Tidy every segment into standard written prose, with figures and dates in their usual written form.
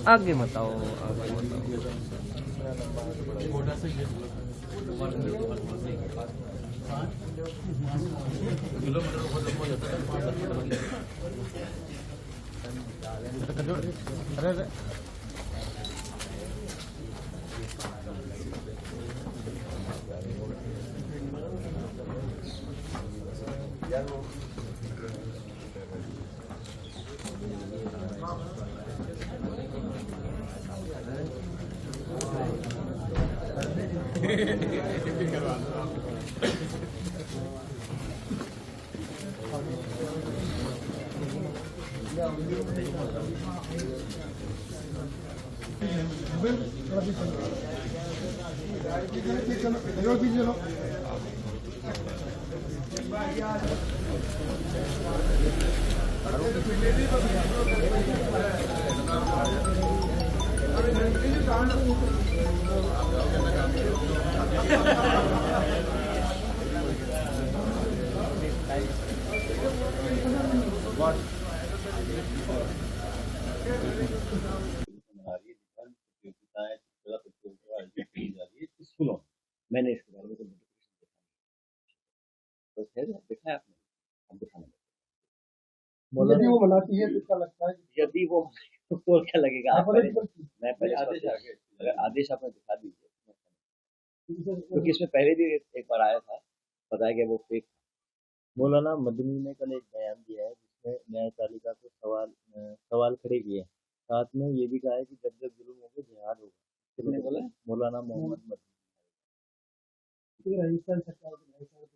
आगे मत आओ, आगे मत अरे स्कूलों मैंने इसके बारे में तो देखा है आपने, हम दिखाने यदि वो मनाती है तो क्या लगता है यदि वो तो क्या लगेगा आप मैं पहले आदेश आदेश आपने दिखा दीजिए, क्योंकि इसमें पहले भी एक बार आया था, बताया गया वो फेक। मौलाना मदनी ने कल एक बयान दिया है जिसमें न्यायपालिका को सवाल खड़े किए। साथ में ये भी कहा है कि जब जब जुल्म होगा जिहाद होगा। किसने बोला? मौलाना मोहम्मद मदनी। राजस्थान सरकार के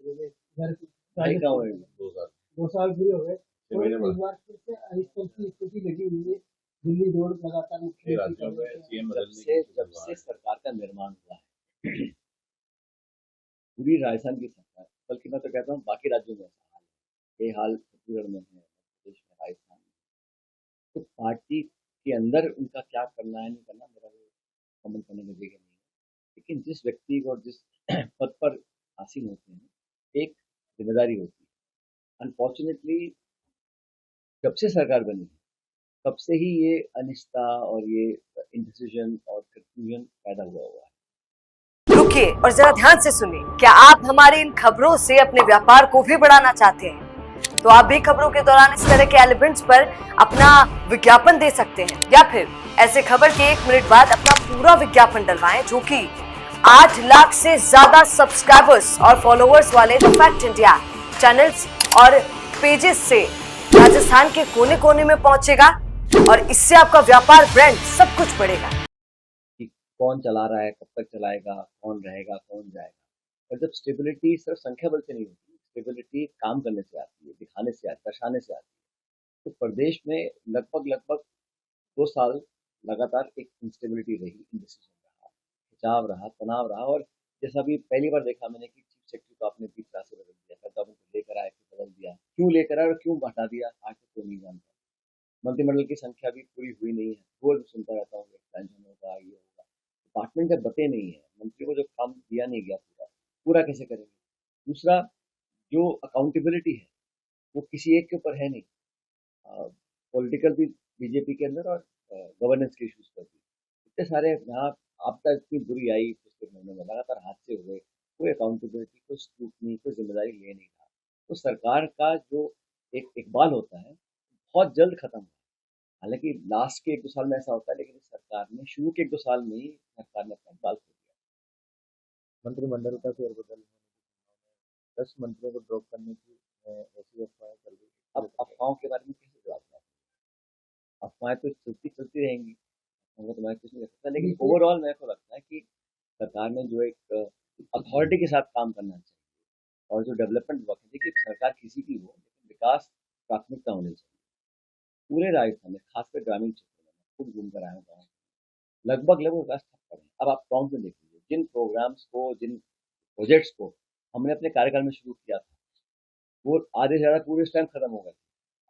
2 साल पूरे हो गए, तो एक बार फिर से अहिंसा की स्थिति लगी हुई है। दिल्ली दौड़ लगातार जब से सरकार का निर्माण हुआ है पूरी राजस्थान की सरकार, बल्कि मैं तो कहता हूँ बाकी राज्यों में ऐसा हाल है, ये हाल छत्तीसगढ़ में है, मध्य प्रदेश में, राजस्थान में, तो पार्टी के अंदर उनका क्या करना है नहीं करना मेरा कमेंट करने की जगह नहीं है। लेकिन जिस व्यक्ति को और जिस पद पर आसीन होते हैं एक जिम्मेदारी होती है। अनफॉर्चुनेटली जब से सरकार बनी तब से ही ये अनिश्चितता और ये इंडिसीजन और कंफ्यूजन पैदा हुआ है। रुकिए और जरा ध्यान से सुनिए। क्या आप हमारी इन खबरों से अपने व्यापार को भी बढ़ाना चाहते हैं? तो आप भी खबरों के दौरान इस तरह के एलिमेंट्स पर अपना विज्ञापन दे सकते हैं, या फिर ऐसे खबर के 1 मिनट बाद अपना पूरा विज्ञापन डलवाएं, जो कि 8 लाख से ज्यादा सब्सक्राइबर्स और फॉलोअर्स वाले द फैक्ट इंडिया चैनल्स और पेजेस से राजस्थान के कोने कोने में पहुंचेगा, और इससे आपका व्यापार, ब्रांड, सब कुछ बढ़ेगा। कौन चला रहा है, कब तक चलाएगा, कौन रहेगा, कौन जाएगा। और जब स्टेबिलिटी सिर्फ संख्या बल से नहीं होती, स्टेबिलिटी काम करने से आती है, दिखाने से आती है, दर्शाने से आती है। तो प्रदेश में लगभग 2 साल लगातार एक इंस्टेबिलिटी रही, इंडिसीजन रहा, खिंचाव रहा, तनाव रहा। और जैसा भी पहली बार देखा मैंने कि चीफ सेक्रेटरी को आपने 20 तरह से बदल दिया, फिर उनको लेकर आए, फिर बदल दिया, क्यों लेकर आए और क्यों हटा दिया आज तक कोई नहीं जानता। मंत्रिमंडल की संख्या भी पूरी हुई नहीं है, रोज सुनता रहता हूँ एक्सपेंशन होगा, ये होगा। डिपार्टमेंट जब बटे नहीं है, मंत्री को जो काम दिया नहीं गया पूरा कैसे करेंगे। दूसरा, जो अकाउंटेबिलिटी है वो किसी एक के ऊपर है नहीं, पॉलिटिकल भी बीजेपी के अंदर और गवर्नेंस के इश्यूज पर भी इतने सारे यहाँ आपदा इतनी बुरी आई पिछले महीनों में, लगातार हादसे हुए, कोई अकाउंटेबिलिटी, कोई स्क्रूटनी, कोई जिम्मेदारी ले नहीं रहा। तो सरकार का जो एक इकबाल होता है बहुत जल्द खत्म हुआ। हालांकि लास्ट के 1-2 साल में ऐसा होता है, लेकिन इस सरकार ने शुरू के 1-2 साल में ही सरकार ने अपना इकबाल खो दिया। मंत्रिमंडल का फेरबदल 10 मंत्रियों को ड्रॉप करने की ऐसी अफवाहें चल रही है। अब अफवाहों के बारे में कैसे जवाब दें? अफवाहें तो चलती रहेंगी, उनको तो मैं कुछ नहीं कर सकता। लेकिन ओवरऑल मेरे को लगता है कि सरकार ने जो एक अथॉरिटी के साथ काम करना चाहिए, और जो डेवलपमेंट वर्क है, देखिए सरकार किसी की हो, लेकिन विकास प्राथमिकता होनी चाहिए। पूरे राजस्थान में, खासकर ग्रामीण क्षेत्रों में, खुद घूम कर आया हूँ, लगभग विकास ठप पड़े। अब आप गाँव में देख लीजिए, जिन प्रोग्राम्स को, जिन प्रोजेक्ट्स को हमने अपने कार्यकाल में शुरू किया था, वो आधे से ज़्यादा पूरे इस टाइम खत्म हो गए।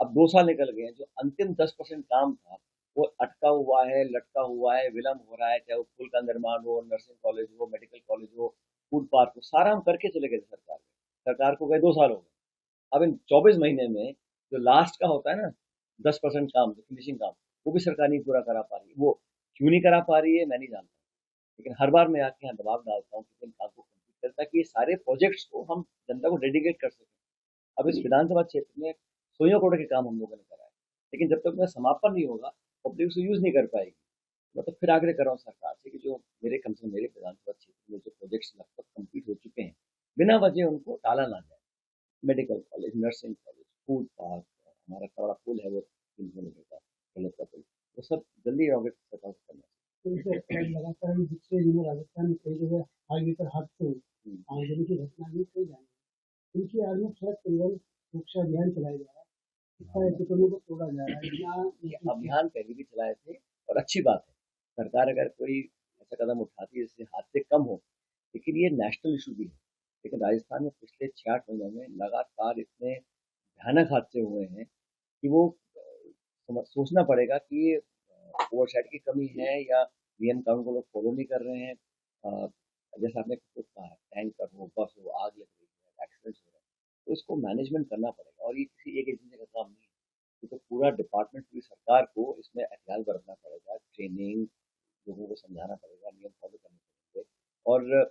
अब 2 साल निकल गए हैं, जो अंतिम 10% काम था वो अटका हुआ है, लटका हुआ है, विलम्ब हो रहा है, चाहे वो पुल का निर्माण हो, नर्सिंग कॉलेज हो, मेडिकल कॉलेज हो, फूड पार्क हो, सारा हम करके चले गए थे सरकार में। सरकार को गए 2 साल हो गए। अब इन 24 महीने में जो लास्ट का होता है ना 10% काम, जो फिनिशिंग काम, वो भी सरकार नहीं पूरा करा पा रही है। वो क्यों नहीं करा पा रही है मैं नहीं जानता, लेकिन हर बार मैं आके यहाँ दबाव डालता हूँ कि इन काम को कंप्लीट करें ताकि ये सारे प्रोजेक्ट्स को हम जनता को डेडिकेट कर सकें। अब इस विधानसभा क्षेत्र में सोइयों करोड़ के काम हम लोगों ने कराए, लेकिन जब तक उनका समापन नहीं होगा पब्लिक उसे यूज नहीं कर पाएगी। मैं तो फिर आग्रह कर रहा हूँ सरकार से कि जो मेरे कम से कम मेरे विधानसभा क्षेत्र में जो प्रोजेक्ट्स लगभग कंप्लीट हो चुके हैं, बिना वजह उनको टाला ना जाए। Medical college, nursing college, food park, हमारा बड़ा पुल है वो 3 किलोमीटर का गलत का पुल, वो सब जल्दी इनॉग्रेट करना चाहिए। तो इसे लगातार हम दूसरे जिले राजस्थान में कई जगह हाईवे पर हादसे हुए, आगजनी की घटना भी कई जानी। इनकी आज में सड़क परिवहन सुरक्षा अभियान चलाया जा रहा है, इसका एपिसोडों को तोड़ा जा रहा है। ये अभियान पहले भी चलाए थे और अच्छी बात है। सरकार अगर कोई ऐसा कदम उठाती है जिससे हादसे कम हो, लेकिन ये नेशनल इशू भी है। लेकिन राजस्थान में पिछले 6-8 महीनों में लगातार इतने भयानक हादसे हुए हैं कि वो सोचना पड़ेगा कि ये ओवरसाइट की कमी है या नियम कानून को लोग फॉलो नहीं कर रहे हैं। जैसा आपने खुद कहा है, टैंकर हो, बस हो, आग लग रही है, एक्सीडेंट्स हो रहे हैं, तो इसको मैनेजमेंट करना पड़ेगा और ये किसी एक एजेंसी का काम नहीं है। तो पूरा डिपार्टमेंट, पूरी सरकार को इसमें एहतियात बरतना पड़ेगा, ट्रेनिंग, लोगों को समझाना पड़ेगा, नियम फॉलो करने पड़ेंगे और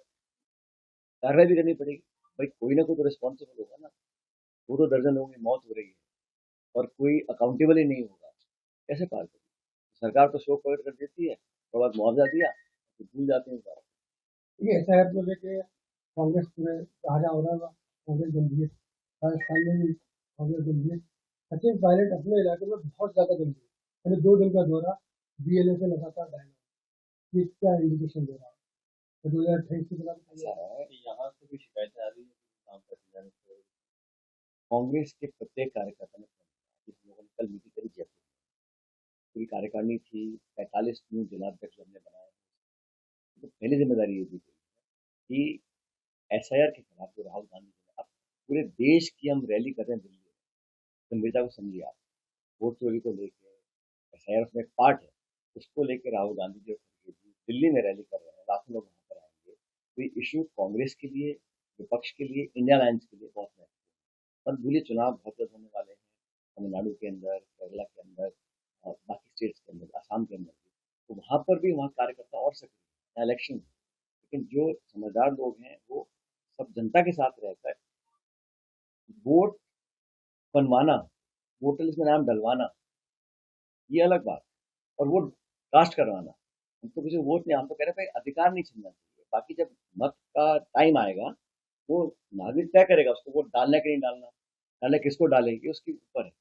कार्रवाई भी करनी पड़ेगी। भाई कोई ना कोई तो रिस्पॉन्सिबल होगा ना। 2-2 दर्जन लोगों की मौत हो रही है और कोई अकाउंटेबल ही नहीं होगा, कैसे पार करेगी? सरकार तो शोक प्रकट कर देती है, उसके बाद मुआवजा दिया तो भूल जाते हैं सारा। ये एसआईआर को लेके कांग्रेस में सहारा हो रहा है, कांग्रेस गंभीर, राजस्थान में भी कांग्रेस गंभीर। सचिन पायलट अपने इलाके में बहुत ज्यादा गंभीर, मैंने 2 दिन का दौरा बीएलए से लगातार डायलॉग, ये क्या इंडिकेशन दे रहा है? तो 2028 के खिलाफ ऐसा है कि यहाँ से भी शिकायतें आ रही है कि काम करते जाने से। कांग्रेस के प्रत्येक कार्यकर्ता ने फोन किया। हम लोगों ने कल मीटिंग करी जयपुर में, पूरी कार्यकारिणी थी, 45 न्यू जिलाध्यक्ष हमने बनाए। तो पहली जिम्मेदारी ये दी गई कि एसआईआर के खिलाफ जो राहुल गांधी जी ने, अब पूरे देश की हम रैली कर रहे हैं दिल्ली में, गंभीरता को समझिए आप। वोट चोरी को लेकर एसआईआर उसमें एक पार्ट है, उसको लेकर राहुल गांधी जी और खड़गे जी दिल्ली में रैली कर रहे हैं, लाखों लोग वहां पर आएंगे। तो ये इशू कांग्रेस के लिए, विपक्ष के लिए, इंडिया अलायंस के लिए बहुत महत्वपूर्ण है। और भूलिए चुनाव बहुत जल्द होने वाले हैं, तमिलनाडु के अंदर, केरला के अंदर, और बाकी स्टेट्स के अंदर, आसाम के अंदर भी। तो वहां पर भी वहाँ कार्यकर्ता और सक्रिय इलेक्शन, लेकिन जो समझदार लोग हैं वो सब जनता के साथ रहकर वोट बनवाना, वोटर लिस्ट में नाम डलवाना, ये अलग बात है। और वोट कास्ट करवाना, हम तो किसी को वोट नहीं, हम तो कह रहे हैं भाई अधिकार नहीं छीनना चाहिए। बाकी जब मत का टाइम आएगा वो नागरिक तय करेगा उसको वोट डालना कि नहीं डालना, डालना किसको डालेंगे उसके ऊपर है।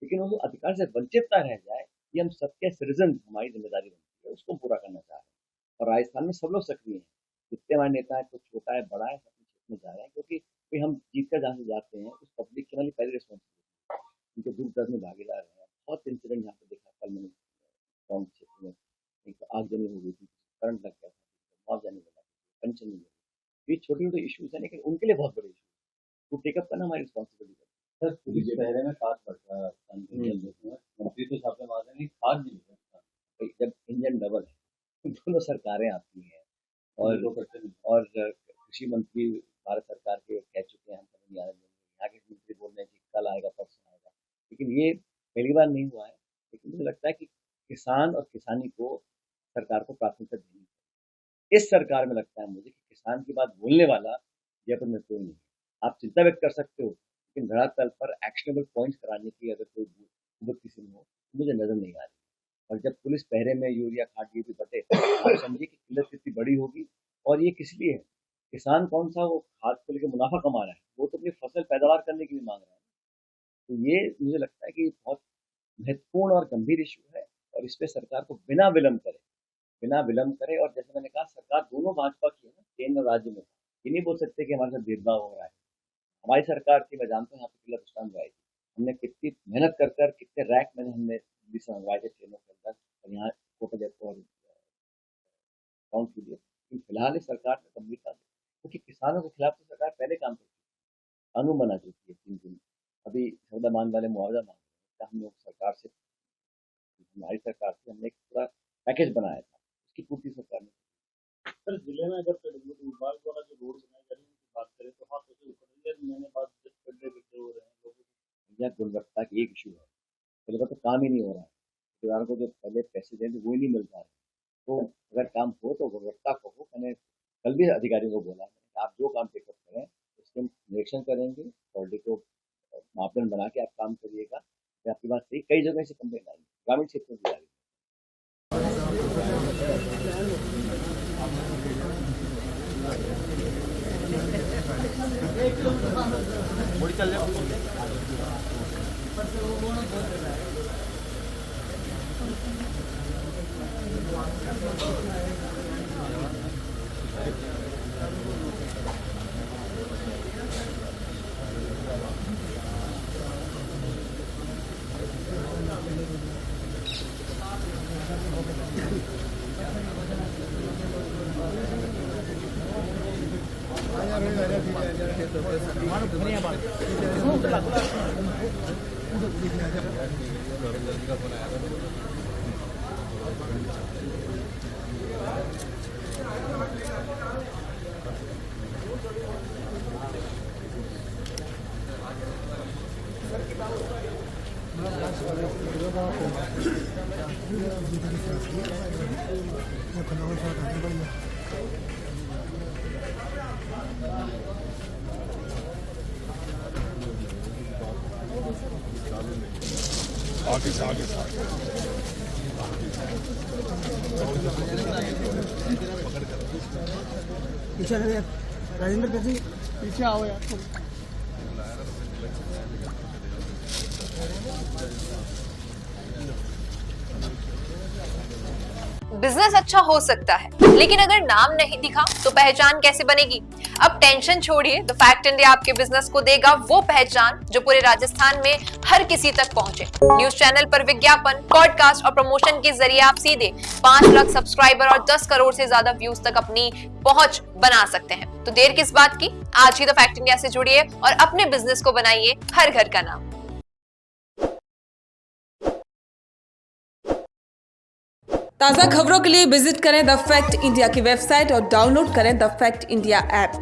लेकिन वो अधिकार से वंचित ना रह जाए, ये हम सबके सिटीजन, हमारी जिम्मेदारी बनती है, उसको पूरा करना चाह रहे हैं। और राजस्थान में सब लोग सक्रिय हैं, जितने हमारे नेता है, कुछ छोटा है बड़ा है, सब अपने क्षेत्र में जा रहे हैं, क्योंकि भाई हम जीत कर जहाँ से जाते हैं उस पब्लिक की हमारी पहली रिस्पॉन्सिबिलिटी, उनके दुख दर्द में भागीदार है। बहुत इंसिडेंट यहाँ पे देखा कल मैंने गाँव क्षेत्र में, एक आगजनी हो गई थी, करंट लग गया था, मुआवजा नहीं मिला, पेंशन नहीं मिली। ये छोटे छोटे इशूज है, लेकिन उनके लिए बहुत बड़े इशू, वो टेकअप करना हमारी रिस्पॉन्सिबिलिटी है। सर पुलिस पहरे में खाद पड़ता है राजस्थान के अंदर, मंत्री तो छापे मार रहे हैं, खाद नहीं मिल रहा। भाई जब इंजन डबल है, दोनों सरकारें आती हैं और तो करते नहीं। और कृषि मंत्री भारत सरकार के कह चुके हैं हम कभी नहीं आने देंगे, यहाँ के मंत्री बोल रहे हैं कि कल आएगा परसों आएगा, लेकिन ये पहली बार नहीं हुआ है। लेकिन मुझे लगता है कि किसान और किसानी को सरकार को प्राथमिकता देनी चाहिए। इस सरकार में लगता है मुझे कि किसान की बात बोलने वाला जयपुर में कोई नहीं है। आप चिंता व्यक्त कर सकते हो, लेकिन धरातल पर एक्शनेबल पॉइंट्स कराने की अगर कोई बुद्ध किसी में हो तो मुझे नजर नहीं आ रही। और जब पुलिस पहरे में यूरिया खाद भी बटे, आप समझिए कि किल्लत कितनी बड़ी होगी। और ये किस लिए है? किसान कौन सा वो खाद को लेकर मुनाफा कमा रहा है, वो तो अपनी फसल पैदावार करने के लिए मांग रहा है। तो ये मुझे लगता है कि बहुत महत्वपूर्ण और गंभीर इशू है, और इस पे सरकार को बिना विलंब करे। और जैसे मैंने कहा, सरकार दोनों भाजपा की है ना, केंद्र और राज्य में। ये नहीं बोल सकते कि हमारे साथ भेदभाव हो रहा है। हमारी सरकार थी, मैं जानता हूँ यहाँ पे किला रुस्तान आई थी, हमने कितनी मेहनत कर कितने रैक मैंने हमने दिल्ली से मंगवाए थे ट्रेनों के अंदर, और यहाँ कोटा जयपुर काउंट के लिए। लेकिन फिलहाल इस सरकार ने गंभीरता से, क्योंकि किसानों के खिलाफ तो सरकार पहले काम करती है, कानून बना चुकी है 3 दिन। अभी सौदा मान वाले मुआवजा मांग रहे हैं, हम लोग सरकार से, हमारी सरकार से हमने एक पूरा पैकेज बनाया था, उसकी पूर्ति सरकार ने। सर जिले में अगर पेट्रोल विभाग द्वारा जो रोड बनाई जा रही है उनकी बात करें तो हाथों से ऊपर मैंने बात गड्ढे गड्ढे हो रहे हैं लोगों को। या गुणवत्ता की एक इशू है, पहले बात तो काम ही नहीं हो रहा है, ठेकेदारों को जो पहले पैसे देंगे वो ही नहीं मिल पा रहे। तो अगर काम हो तो गुणवत्ता को हो। मैंने कल भी अधिकारियों को बोला, आप जो काम टेकअप करें उसके निरीक्षण करेंगे, क्वालिटी को मापदंड बना के आप काम करिएगा। आपकी बात सही, कई जगह से कंप्लेंट आई, ग्रामीण क्षेत्र में भी आ रही। राजेंद्र जी पीछे आओ यार। बिजनेस अच्छा हो सकता है, लेकिन अगर नाम नहीं दिखा तो पहचान कैसे बनेगी? अब टेंशन छोड़िए, द फैक्ट इंडिया आपके बिजनेस को देगा वो पहचान जो पूरे राजस्थान में हर किसी तक पहुंचे। न्यूज चैनल पर विज्ञापन, पॉडकास्ट और प्रमोशन के जरिए आप सीधे 5 लाख सब्सक्राइबर और 10 करोड़ से ज्यादा व्यूज तक अपनी पहुंच बना सकते हैं। तो देर किस बात की, आज ही द फैक्ट इंडिया से जुड़िए और अपने बिजनेस को बनाइए हर घर का नाम। ताज़ा खबरों के लिए विजिट करें द फैक्ट इंडिया की वेबसाइट और डाउनलोड करें द फैक्ट इंडिया ऐप।